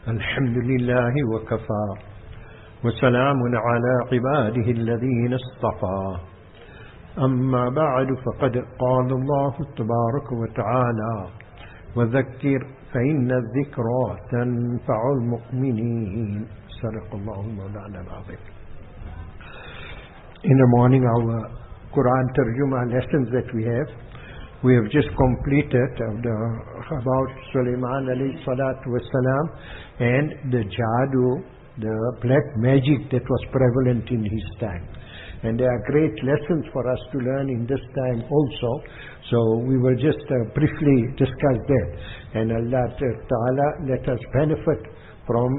الحمد لله وكفى وسلام على عباده الذين اصطفى أما بعد فقد قال الله تبارك وتعالى وذكر فإن الذكرى تنفع المؤمنين صدق الله مولانا العظيم. In the morning our Quran Tarjuma lessons that we have just completed about Sulaiman alayhi salatu wasalam and the Jadoo, the black magic that was prevalent in his time. And there are great lessons for us to learn in this time also. So we will just briefly discuss that. And Allah Ta'ala let us benefit from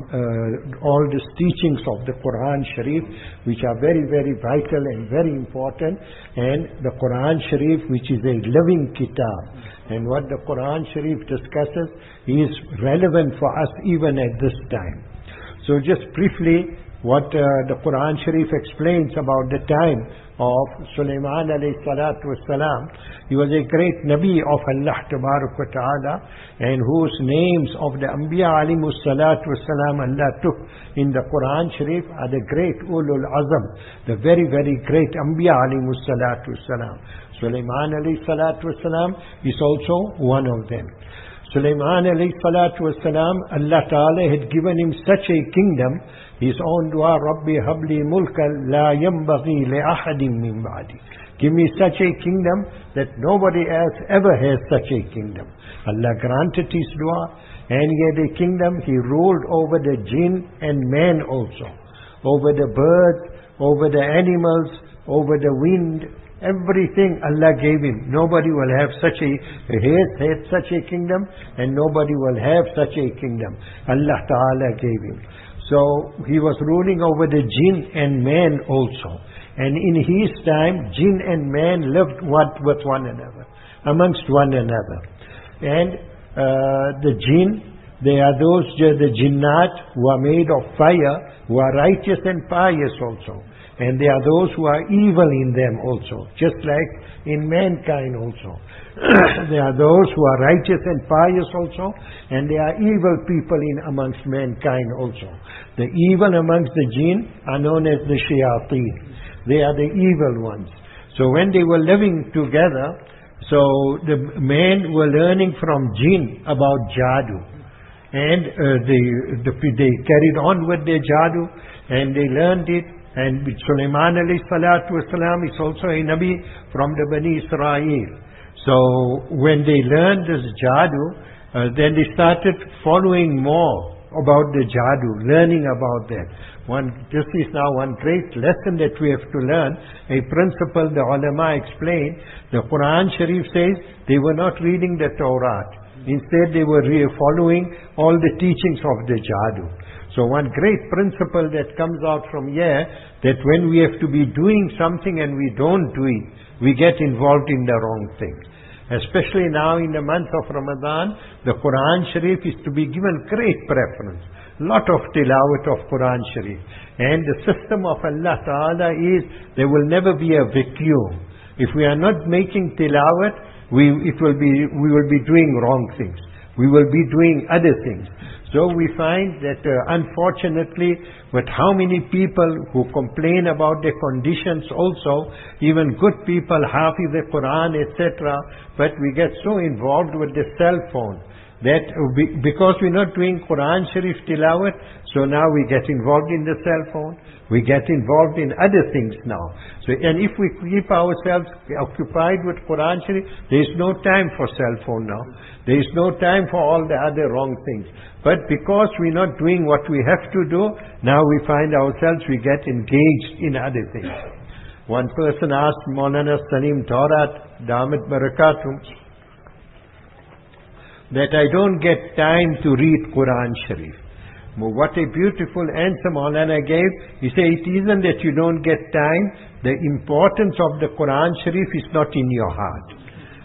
all these teachings of the Quran Sharif, which are very, very vital and very important. And the Quran Sharif, which is a living kitab. And what the Quran Sharif discusses is relevant for us even at this time. So just briefly, what the Quran Sharif explains about the time of Sulaiman alayhi salatu wasalam. He was a great Nabi of Allah Tabarak wa Ta'ala, and whose names of the Anbiya alayhi salatu wasalam Allah took in the Quran Sharif are the great Ulul Azam, the very, very great Anbiya alayhi salatu wasalam. Sulaiman alayhi salatu wasalam is also one of them. Sulaiman alayhi salatu wasalam, Allah Ta'ala had given him such a kingdom. His own dua, Rabbi habli mulka la yambaghi li ahadin min ba'di. Give me such a kingdom that nobody else ever has such a kingdom. Allah granted his dua, and he had a kingdom. He ruled over the jinn and man also, over the birds, over the animals, over the wind. Everything Allah gave him. Nobody will have such had such a kingdom, and nobody will have such a kingdom. Allah Ta'ala gave him. So he was ruling over the jinn and man also. And in his time, jinn and man lived with one another, amongst one another. And the jinn, they are the jinnat who are made of fire, who are righteous and pious also. And there are those who are evil in them also, just like in mankind also. There are those who are righteous and pious also, and there are evil people amongst mankind also. The evil amongst the jinn are known as the shayateen. They are the evil ones. So when they were living together, so the men were learning from jinn about Jadoo. And they carried on with their Jadoo, and they learned it. And Sulaiman alayhi salatu wasalam is also a Nabi from the Bani Israel. So when they learned this Jadoo, then they started following more about the Jadoo, learning about that. This is now one great lesson that we have to learn, a principle the ulama explained. The Quran Sharif says they were not reading the Torah. Instead they were following all the teachings of the Jadoo. So one great principle that comes out from here, that when we have to be doing something and we don't do it, we get involved in the wrong thing. Especially now in the month of Ramadan, the Quran Sharif is to be given great preference. Lot of tilawat of Quran Sharif. And the system of Allah Ta'ala is, there will never be a vacuum. If we are not making tilawat, we will be doing wrong things. We will be doing other things. So we find that unfortunately, with how many people who complain about their conditions also, even good people, hafiz the Quran, etc., but we get so involved with the cell phone that because we're not doing Quran Sharif tilawat, so now we get involved in the cell phone, we get involved in other things now. So, and if we keep ourselves occupied with Quran Sharif, there is no time for cell phone now. There is no time for all the other wrong things. But because we're not doing what we have to do, now we find ourselves, we get engaged in other things. One person asked Mawlana Salim Taurat, Damat Barakatum, that I don't get time to read Quran Sharif. What a beautiful answer Mawlana gave. He said, it isn't that you don't get time, the importance of the Quran Sharif is not in your heart.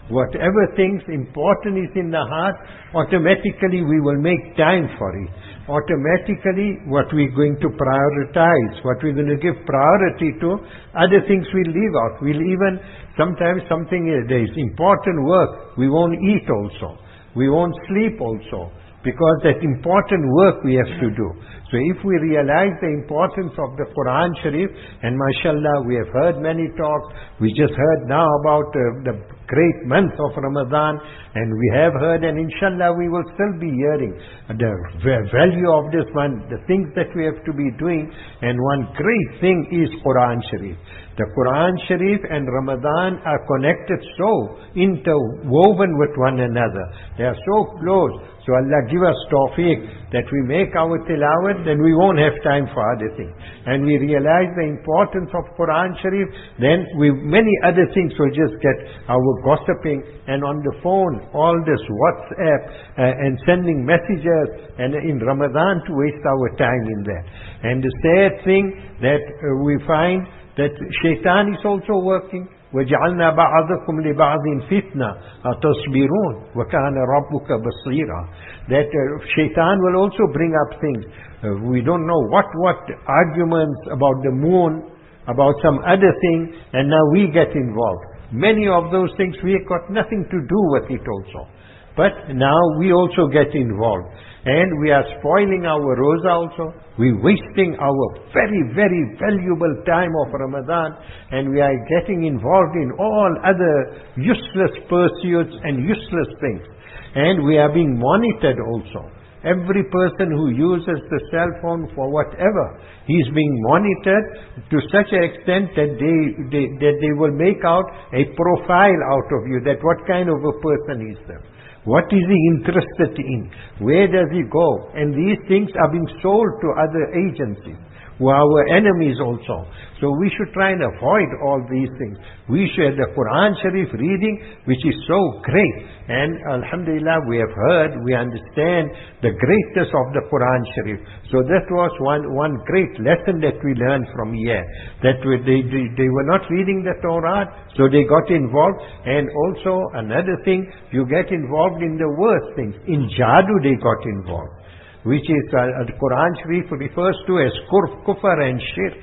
Whatever things important is in the heart, automatically we will make time for it. Automatically what we're going to prioritize, what we're going to give priority to, other things we'll leave out. We'll even, sometimes there is important work, we won't eat also. We won't sleep also. because that important work we have to do. So if we realize the importance of the Quran Sharif, and mashallah, we have heard many talks, we just heard now about the great month of Ramadan, and we have heard, and inshallah we will still be hearing the value of this one, the things that we have to be doing, and one great thing is Quran Sharif. The Quran Sharif and Ramadan are connected so interwoven with one another. They are so close. So Allah give us tawfiq that we make our tilawat, then we won't have time for other things. And we realize the importance of Quran Sharif, then many other things will just get our gossiping, and on the phone, all this WhatsApp and sending messages, and in Ramadan to waste our time in that. And the sad thing that we find that shaitan is also working. وَجَعَلْنَا بَعْضَكُمْ لِبَعْضٍ فِتْنَةً أَتَصْبِرُونَ وَكَانَ رَبُّكَ بَصِيرًا. That shaitan will also bring up things. We don't know what arguments about the moon, about some other thing, and now we get involved. Many of those things we have got nothing to do with it also. But now we also get involved. And we are spoiling our roza also. We're wasting our very, very valuable time of Ramadan, and we are getting involved in all other useless pursuits and useless things. And we are being monitored also. Every person who uses the cell phone for whatever, he's being monitored to such an extent that they will make out a profile out of you, that what kind of a person is there. What is he interested in? Where does he go? And these things are being sold to other agencies, who are our enemies also. So we should try and avoid all these things. We should the Quran Sharif reading, which is so great. And alhamdulillah, we have heard, we understand the greatness of the Quran Sharif. So that was one great lesson that we learned from here. That they were not reading the Torah, so they got involved. And also another thing, you get involved in the worst things. In Jadoo they got involved, which is the Quran Sharif refers to as kufr and shirk,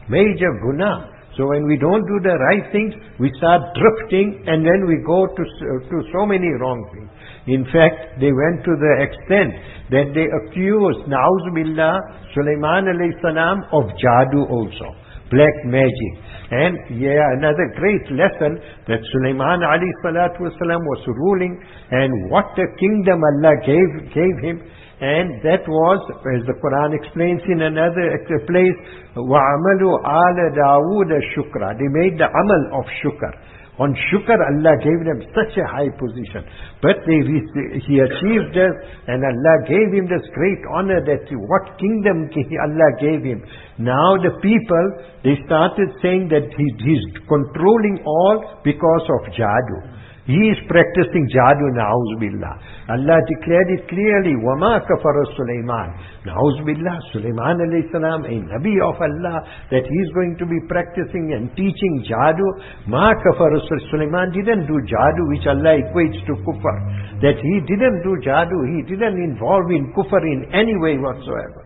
major guna. So when we don't do the right things, we start drifting, and then we go to so many wrong things. In fact, they went to the extent that they accused, na'uz billah, Sulaiman alayhi salam of Jadoo also, black magic. And another great lesson, that Sulaiman alayhi salatu wasalam was ruling, and what a kingdom Allah gave him. And that was, as the Quran explains in another place, وَعَمَلُوا آلَ دَاوُودَ شُكْرًا. They made the amal of shukr. On shukr, Allah gave them such a high position. But he achieved this, and Allah gave him this great honor, that what kingdom Allah gave him. Now the people, they started saying that he's controlling all because of Jadoo. He is practicing Jadoo, na'uz billah. Allah declared it clearly, وَمَا كَفَرَ سُلَيْمَانَ. Na'uz billah, Sulaiman alayhi salam, a Nabi of Allah, that he is going to be practicing and teaching Jadoo. مَا كَفَرَ Sulaiman didn't do Jadoo, which Allah equates to kufr. That he didn't do Jadoo, he didn't involve in kufr in any way whatsoever.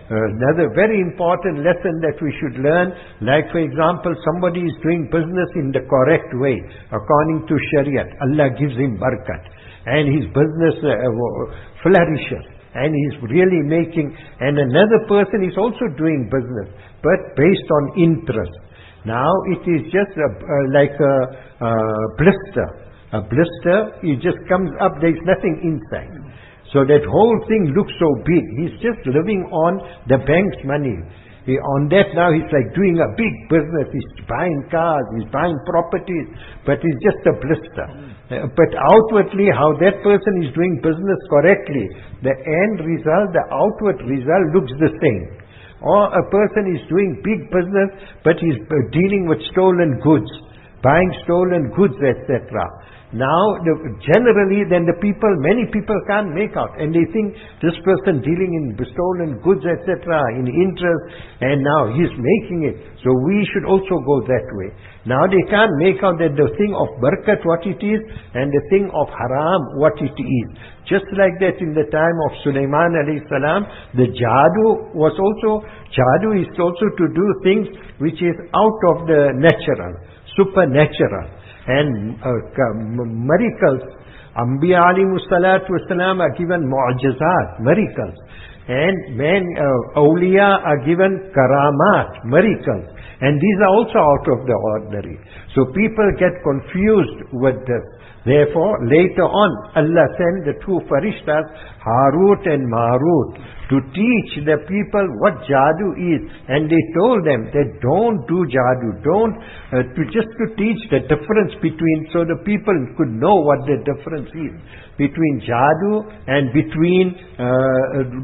Another very important lesson that we should learn, like for example, somebody is doing business in the correct way, according to Shariat. Allah gives him barakat, and his business flourishes, and he's really making, and another person is also doing business, but based on interest. Now it is just like a blister. A blister, it just comes up, there is nothing inside. So that whole thing looks so big. He's just living on the bank's money. On that now he's like doing a big business. He's buying cars, he's buying properties, but it's just a blister. But outwardly, how that person is doing business correctly, the end result, the outward result looks the same. Or a person is doing big business, but he's dealing with stolen goods, buying stolen goods, etc. Now, generally, then many people can't make out, and they think this person dealing in stolen goods, etc., in interest, and now he's making it. So we should also go that way. Now they can't make out that the thing of barakat, what it is, and the thing of haram, what it is. Just like that in the time of Sulaiman alayhi salam, the Jadoo is also to do things which is out of the natural, supernatural. And miracles Anbiya alayhimus salatu wassalam are given mu'jizat, miracles. And awliya are given karamat, miracles. And these are also out of the ordinary. So people get confused with this. Therefore, later on, Allah sent the two farishtas, Harut and Marut, to teach the people what Jadoo is. And they told them that don't do Jadoo, just to teach the difference between, so the people could know what the difference is between Jadoo and between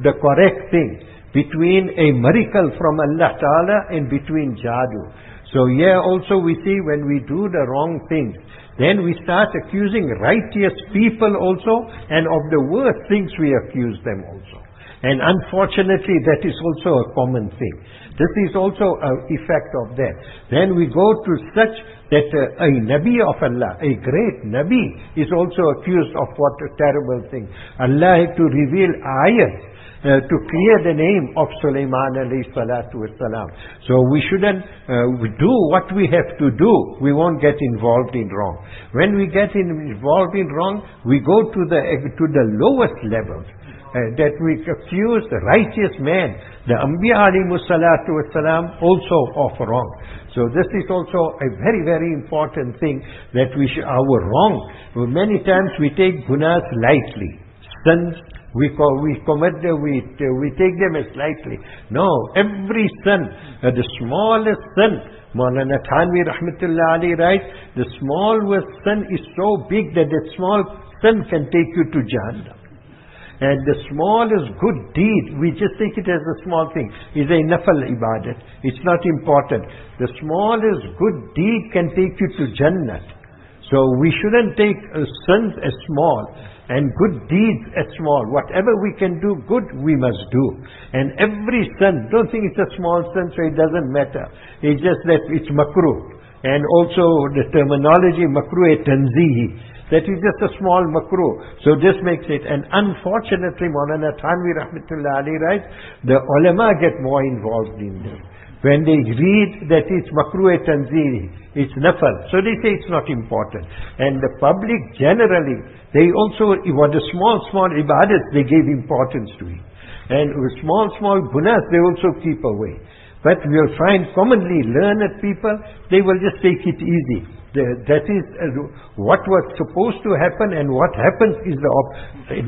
the correct thing, between a miracle from Allah Ta'ala and between Jadoo. So here also we see when we do the wrong things, then we start accusing righteous people also, and of the worst things we accuse them also. And unfortunately that is also a common thing. This is also an effect of that. Then we go to such that a Nabi of Allah, a great Nabi, is also accused of what a terrible thing. Allah had to reveal ayahs to clear the name of Sulaiman alayhi salatu wassalam. So we shouldn't do what we have to do. We won't get involved in wrong. When we get involved in wrong, we go to the lowest levels. That we accuse the righteous man, the Anbiya alayhimus salatu wassalam, also of wrong. So this is also a very, very important thing, that our wrong. Many times we take gunas lightly. Sins, we take them as lightly. No, every sin, the smallest sin, Mawlana Thanvi rahmatullah alayhi writes, the smallest sin is so big that the small sin can take you to Jahannam. And the smallest good deed, we just take it as a small thing, is a nafal ibadat. It's not important. The smallest good deed can take you to Jannah. So we shouldn't take sins as small and good deeds as small. Whatever we can do good, we must do. And every sin, don't think it's a small sin, so it doesn't matter. It's just that it's makruh. And also the terminology makruh tanzihi. That is just a small makruh. So this makes it. And unfortunately, Mawlana Thanvi rahmatullah alayhi writes, the ulama get more involved in this. When they read that it's makruh tanziri, it's nafal. So they say it's not important. And the public generally, they also, what the small ibadats, they gave importance to it. And small gunas, they also keep away. But we'll find commonly learned people, they will just take it easy. That is what was supposed to happen, and what happens is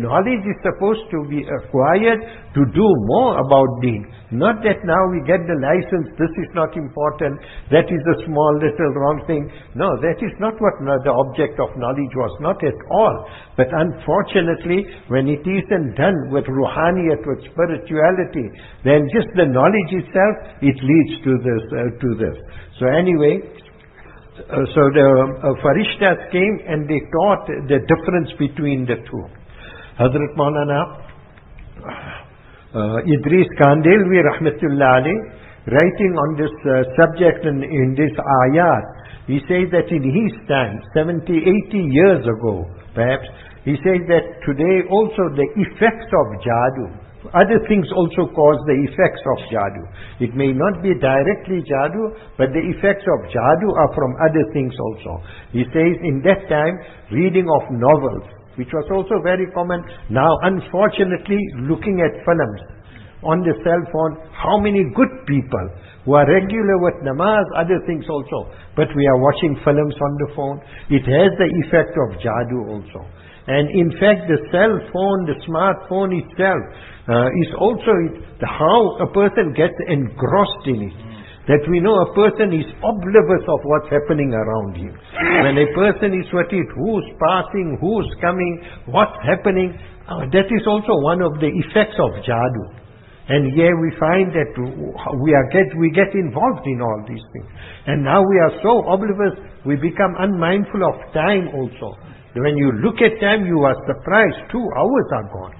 knowledge is supposed to be acquired to do more about deen. Not that now we get the license, this is not important, that is a small little wrong thing. No, that is not what the object of knowledge was, not at all. But unfortunately, when it isn't done with ruhaniyat, with spirituality, then just the knowledge itself, it leads to this. So anyway, so the farishtas came and they taught the difference between the two. Hazrat Mawlana Idris Kandelvi rahmatullah alayh, writing on this subject in this ayat, he says that in his time, 70, 80 years ago perhaps, he says that today also the effects of Jadoo, other things also cause the effects of Jadoo. It may not be directly Jadoo, but the effects of Jadoo are from other things also. He says in that time, reading of novels, which was also very common. Now unfortunately, looking at films on the cell phone, how many good people who are regular with namaz, other things also, but we are watching films on the phone. It has the effect of Jadoo also. And in fact, the cell phone, the smartphone itself, is also how a person gets engrossed in it. That we know a person is oblivious of what's happening around him. When a person is with it, who's passing, who's coming, what's happening, that is also one of the effects of Jadoo. And here we find that we get involved in all these things. And now we are so oblivious, we become unmindful of time also. When you look at time, you are surprised, 2 hours are gone.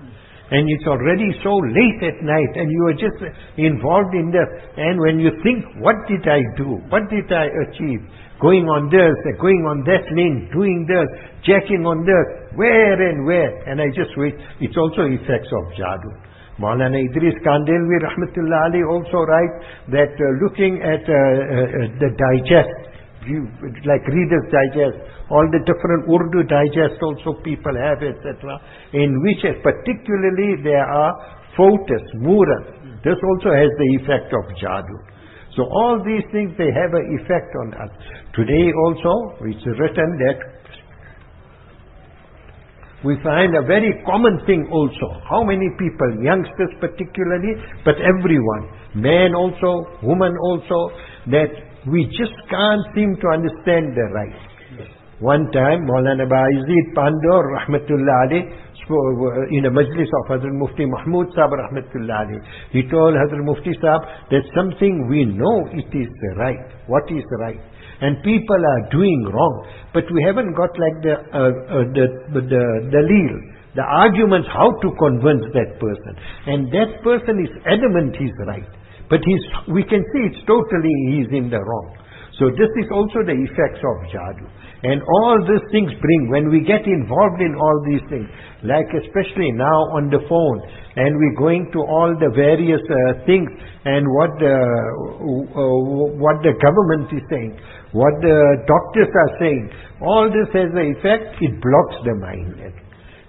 And it's already so late at night, and you are just involved in this. And when you think, what did I do? What did I achieve? Going on this, going on that lane, doing this, checking on this, where and where. And I just wait. It's also effects of Jadoo. Mawlana Idris Kandelvi rahmatullah alayhi also writes that looking at the digest, like Reader's Digest, all the different Urdu digest also people have, etc., in which particularly there are photos, murals. This also has the effect of Jadoo. So all these things, they have an effect on us. Today also, it's written that we find a very common thing also. How many people, youngsters particularly, but everyone, man also, woman also, that we just can't seem to understand the right. One time, Mawlana Ba'izid Pandur, rahmatullah alayh, in a majlis of Hazrat Mufti Mahmud Saheb, rahmatullah alayh, he told Hazrat Mufti Saheb that something we know it is right. What is right? And people are doing wrong, but we haven't got like the dalil, the arguments how to convince that person. And that person is adamant he's right, but we can see it's totally he's in the wrong. So this is also the effects of Jadoo. And all these things bring, when we get involved in all these things, like especially now on the phone, and we're going to all the various things, and what the government is saying, what the doctors are saying, all this has the effect, it blocks the mind.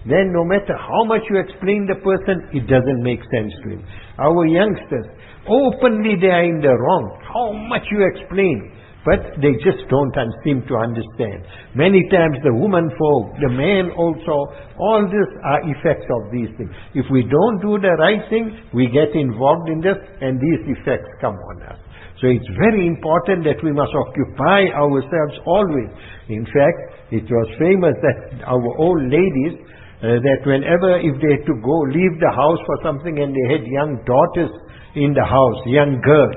Then no matter how much you explain the person, it doesn't make sense to him. Our youngsters, openly they are in the wrong. How much you explain, but they just don't seem to understand. Many times the woman folk, the man also, all these are effects of these things. If we don't do the right thing, we get involved in this, and these effects come on us. So it's very important that we must occupy ourselves always. In fact, it was famous that our old ladies, that whenever if they had to go leave the house for something and they had young daughters in the house, young girls,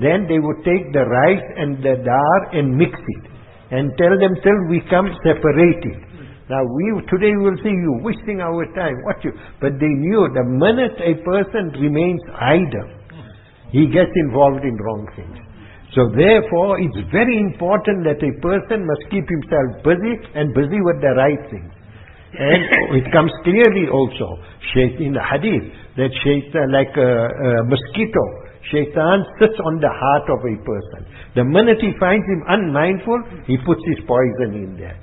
then they would take the rice and the dar and mix it and tell them till we come separate it. Now today we will say you wasting our time. But they knew the minute a person remains idle, he gets involved in wrong things. So therefore it's very important that a person must keep himself busy and busy with the right things. And it comes clearly also in the hadith that shaitan, like a mosquito, shaitan sits on the heart of a person. The minute he finds him unmindful, he puts his poison in there.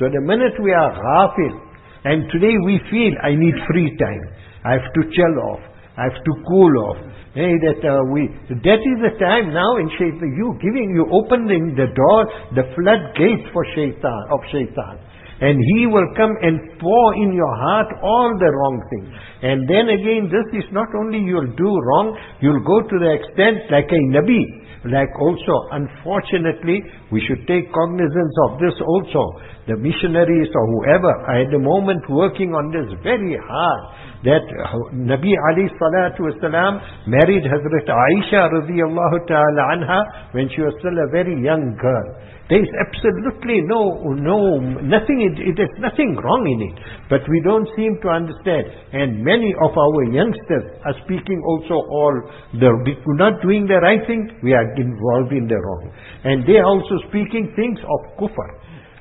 So the minute we are ghafil, and today we feel I need free time, I have to chill off, I have to cool off. That is the time now in shaitan, you opening the door, the floodgates for shaitan. And he will come and pour in your heart all the wrong things. And then again, this is not only you'll do wrong, you'll go to the extent like a Nabi. Like also, unfortunately, we should take cognizance of this also. The missionaries or whoever are at the moment working on this very hard. That Nabi alayhi salatu wasalam married Hazrat Aisha radiyallahu ta'ala anha when she was still a very young girl. There is absolutely nothing, there's nothing wrong in it. But we don't seem to understand. And many of our youngsters are speaking also we're not doing the right thing, we are involved in the wrong. And they are also speaking things of kufr.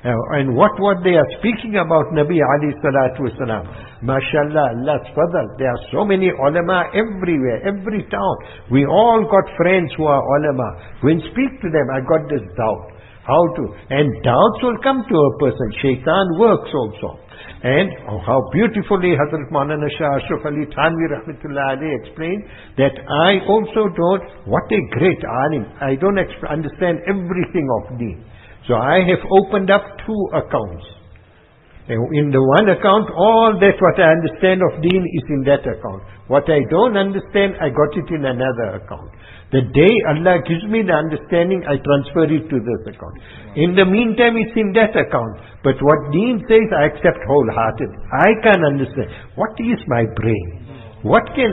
And what they are speaking about Nabi alayhi salatu wasalam, mashallah, Allah's fadl, there are so many ulama everywhere, every town. We all got friends who are ulama. When speak to them, I got this doubt. And doubts will come to a person. Shaitan works also. And how beautifully Hazrat Mawlana Shah Ashraf Ali Thanvi rahmatullah alayhi explained that I also don't, what a great alim, I don't understand everything of deen. So I have opened up 2 accounts. In the one account, all that what I understand of deen is in that account. What I don't understand, I got it in another account. The day Allah gives me the understanding, I transfer it to this account. In the meantime, it's in that account. But what deen says, I accept wholeheartedly. I can't understand. What is my brain? What do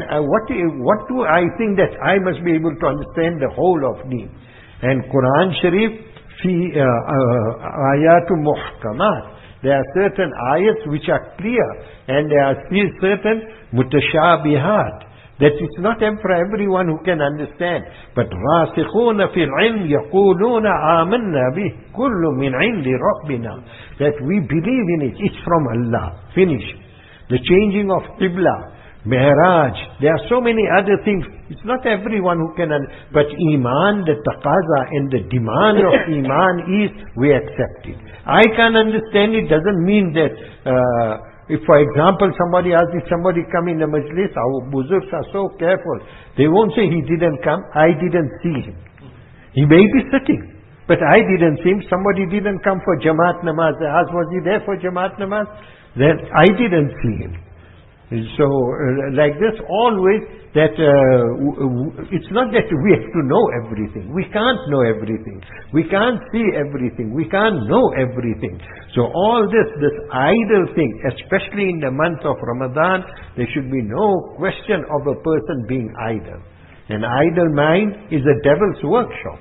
I think that I must be able to understand the whole of deen? And Quran Sharif, ayatu muhkamat. There are certain ayats which are clear, and there are certain mutashabihat. That it's not for everyone who can understand. But رَاسِخُونَ فِي الْعِلْمِ يَقُولُونَ آمَنَّا بِهِ كُلُّ مِنْ عِنْدِ رَبِّنَا. That we believe in it. It's from Allah. Finish. The changing of Qibla. Mi'raj. There are so many other things. It's not everyone who can, but Iman, the taqaza and the demand of Iman is, we accept it. I can't understand it, doesn't mean that, if for example somebody asks, if somebody come in the majlis, our buzurgs are so careful. They won't say he didn't come, I didn't see him. He may be sitting, but I didn't see him. Somebody didn't come for Jamaat Namaz. They asked, was he there for Jamaat Namaz? Then I didn't see him. So like this always, that it's not that we have to know everything. We can't know everything. We can't see everything. We can't know everything. So all this idle thing, especially in the month of Ramadan, there should be no question of a person being idle. An idle mind is a devil's workshop.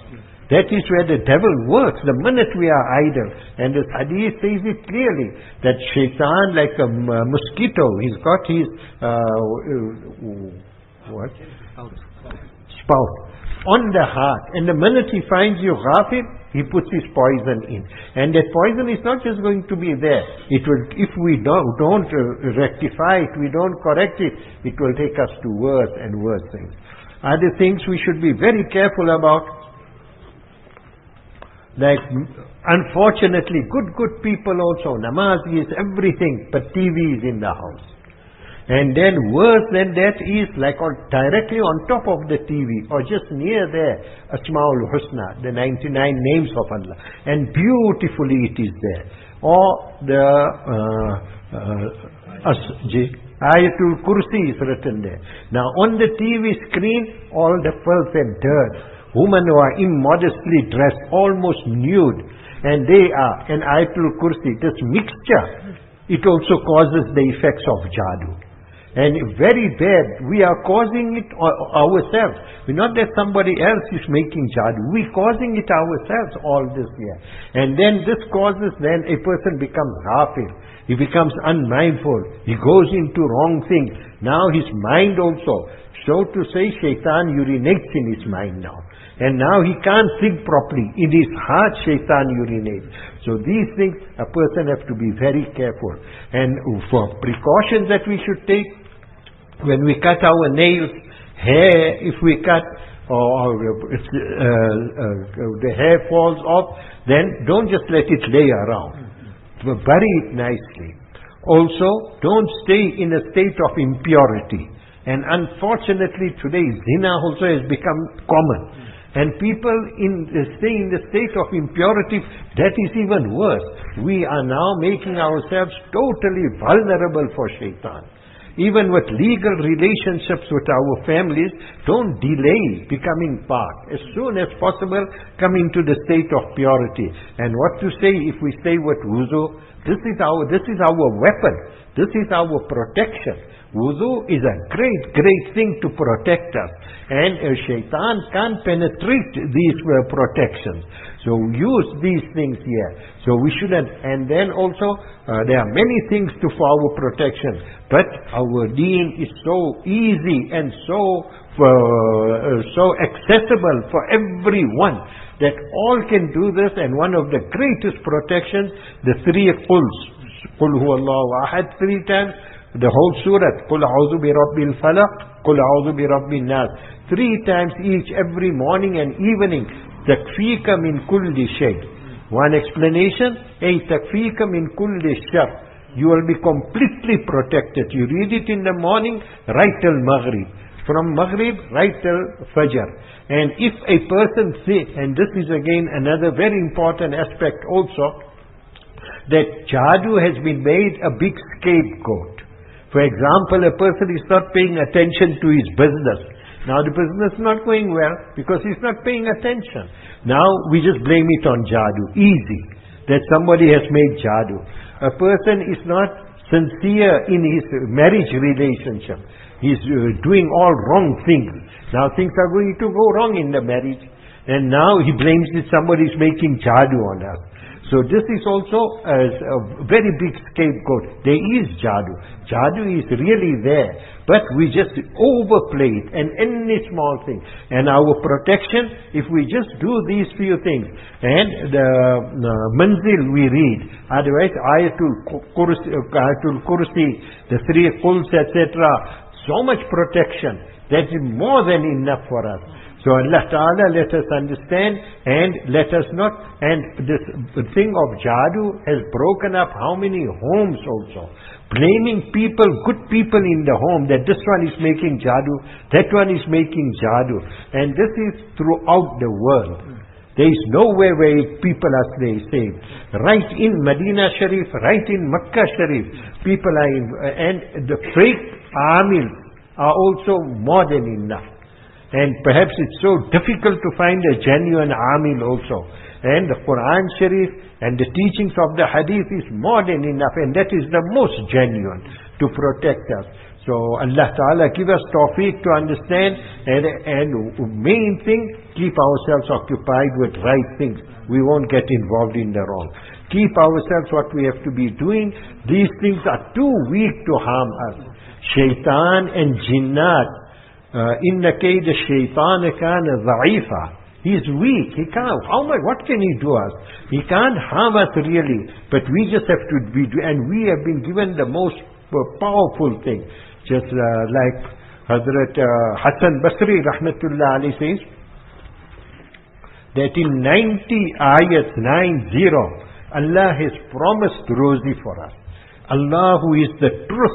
That is where the devil works, the minute we are idle. And this hadith says it clearly, that shaitan, like a mosquito, he's got his, what? Spout. On the heart. And the minute he finds you ghafil, he puts his poison in. And that poison is not just going to be there. It will, if we don't rectify it, we don't correct it, it will take us to worse and worse things. Other things we should be very careful about. Like, unfortunately, good people also, namazis, everything, but TV is in the house. And then worse than that is, like directly on top of the TV, or just near there, Asma'ul Husna, the 99 names of Allah. And beautifully it is there. Or the Ayatul Kursi is written there. Now on the TV screen, all the filth and dirt. Women who are immodestly dressed, almost nude, and they are an Ayatul Kursi. This mixture, it also causes the effects of Jadoo. And very bad, we are causing it ourselves. We're not that somebody else is making Jadoo. We're causing it ourselves all this year. And then this causes, then a person becomes ghafil. He becomes unmindful. He goes into wrong things. Now his mind also, so to say, shaitan urinates in his mind now. And now he can't think properly. In his heart, shaitan urinates. So these things, a person has to be very careful. And for precautions that we should take, when we cut our nails, hair, if we cut, or the hair falls off, then don't just let it lay around. Bury it nicely. Also, don't stay in a state of impurity. And unfortunately today, zina also has become common. And people stay in the state of impurity, that is even worse. We are now making ourselves totally vulnerable for shaitan. Even with legal relationships with our families, don't delay becoming part. As soon as possible, come into the state of purity. And what to say if we stay with wuzu? This is our weapon. This is our protection. Wudu is a great thing to protect us. And shaitan can't penetrate these protections. So use these things here. So we shouldn't. And then also, there are many things for our protection. But our deen is so easy and so accessible for everyone, that all can do this. And one of the greatest protections, the three quls. Qul huwa Allahu ahad 3 times. The whole surah, قُلْ أَعُوذُ بِرَبِّ الْفَلَقِ قُلْ أَعُوذُ بِرَبِّ النَّاسِ 3 times each, every morning and evening. تَكْفِيكَ مِنْ كُلِّ شَيْءٍ. One explanation, تَكْفِيكَ مِنْ كُلِّ الشَّرِّ. You will be completely protected. You read it in the morning, right till Maghrib. From Maghrib, right till Fajr. And if a person says, and this is again another very important aspect also, that Jadoo has been made a big scapegoat. For example, a person is not paying attention to his business. Now the business is not going well because he's not paying attention. Now we just blame it on Jadoo. Easy. That somebody has made Jadoo. A person is not sincere in his marriage relationship. He's doing all wrong things. Now things are going to go wrong in the marriage. And now he blames that somebody is making Jadoo on us. So this is also a very big scapegoat. There is Jadoo. Jadoo is really there. But we just overplay it, and any small thing. And our protection, if we just do these few things, and the manzil we read, otherwise Ayatul Kursi, the 3 quls, etc., so much protection. That is more than enough for us. So Allah Ta'ala let us understand and let us not. And this thing of Jadoo has broken up how many homes also. Blaming people, good people in the home, that this one is making Jadoo, that one is making Jadoo. And this is throughout the world. There is nowhere where people are saved. Right in Medina Sharif, right in Makkah Sharif, people are in, and the fake amils are also more than enough. And perhaps it's so difficult to find a genuine amil also. And the Quran Sharif and the teachings of the Hadith is more than enough, and that is the most genuine to protect us. So Allah Ta'ala give us tawfiq to understand, and main thing, keep ourselves occupied with right things. We won't get involved in the wrong. Keep ourselves what we have to be doing. These things are too weak to harm us. Shaitan and Jinnat, inna kayda shaytan kana dha'ifa. He is weak. He can't. What can he do us? He can't harm us really. But we just have to be, and we have been given the most powerful thing. Just like Hazrat Hassan Basri rahmatullah alayhi says, that in 90 ayats, 90, Allah has promised Rozi for us. Allah who is the truth.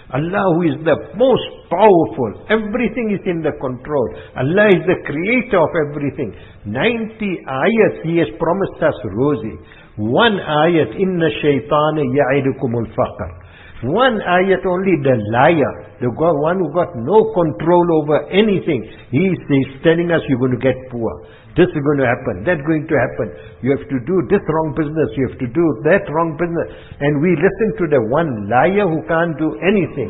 Allah who is the most powerful. Everything is in the control. Allah is the creator of everything. 90 ayats He has promised us Rozi. One ayat, Inna Shaytana ya'idukumul faqr. One ayat only, the liar, the one who got no control over anything. He is telling us you're going to get poor. This is going to happen. That's going to happen. You have to do this wrong business. You have to do that wrong business. And we listen to the one liar who can't do anything.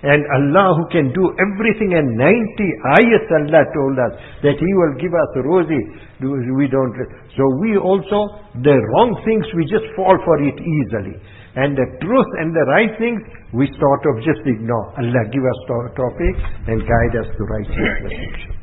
And Allah who can do everything. And 90 ayats Allah told us that He will give us Rozi. We don't. So we also, the wrong things, we just fall for it easily. And the truth and the right things, we sort of just ignore. Allah give us tawfiq and guide us to righteousness.